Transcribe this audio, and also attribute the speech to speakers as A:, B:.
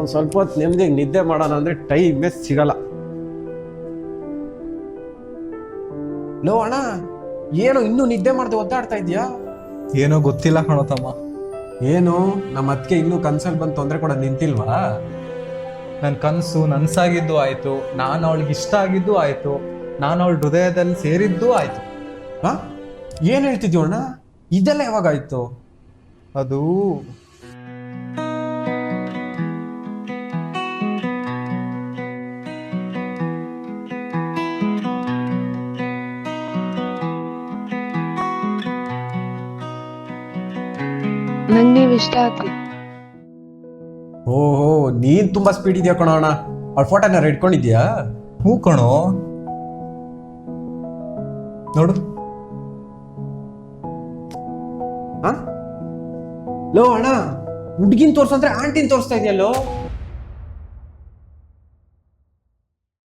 A: ಒಂದ್ ಸ್ವಲ್ಪ ಹೊತ್ತು ನೆಮ್ಮದಿಗೆ ನಿದ್ದೆ ಮಾಡೋಣ ಅಂದ್ರೆ ಟೈಮೇ ಸಿಗಲ್ಲ. ಲೋ ಅಣ್ಣ, ಏನೋ ಇನ್ನೂ ನಿದ್ದೆ ಮಾಡದೆ ಒದ್ದಾಡ್ತಾ ಇದೀಯಾ?
B: ಏನೋ ಗೊತ್ತಿಲ್ಲ ಕಣೋ ತಮ್ಮ.
A: ಏನು ನಮ್ಮ ಅತ್ತಿಗೆ ಇನ್ನೂ ಕನ್ಸಲ್ಲಿ ಬಂದು ತೊಂದರೆ ಕೊಡೋದು ನಿಂತಿಲ್ವಾ?
B: ನನ್ನ ಕನಸು ನನ್ಸಾಗಿದ್ದು ಆಯ್ತು, ನಾನು ಅವಳಿಗೆ ಇಷ್ಟ ಆಗಿದ್ದು ಆಯ್ತು, ನಾನು ಅವಳ ಹೃದಯದಲ್ಲಿ ಸೇರಿದ್ದು ಆಯ್ತು.
A: ಹಾ, ಏನ್ ಹೇಳ್ತಿದ್ಯೋ ಅಣ್ಣ? ಇದೆಲ್ಲ ಯಾವಾಗಾಯ್ತು?
B: ಅದು
C: ನಂಗೆ ನೀವ್ ಇಷ್ಟ ಆದ್ರಿ.
A: ಓಹೋ, ನೀನ್ ತುಂಬಾ ಸ್ಪೀಡ್ ಇದೆಯಾ ಕಣೋ ಅಣ್ಣ. ಅವ್ಳ ಫೋಟೋನ ಇಟ್ಕೊಂಡಿದ್ಯಾ?
B: ಹೂ ಕಣೋ, ನೋಡು.
A: ಲೋ ಅಣ್ಣ, ಹುಡ್ಗಿನ್ ತೋರ್ಸಂದ್ರೆ ಆಂಟಿನ್ ತೋರಿಸ್ತಾ ಇದೆಯಲ್ಲೋ?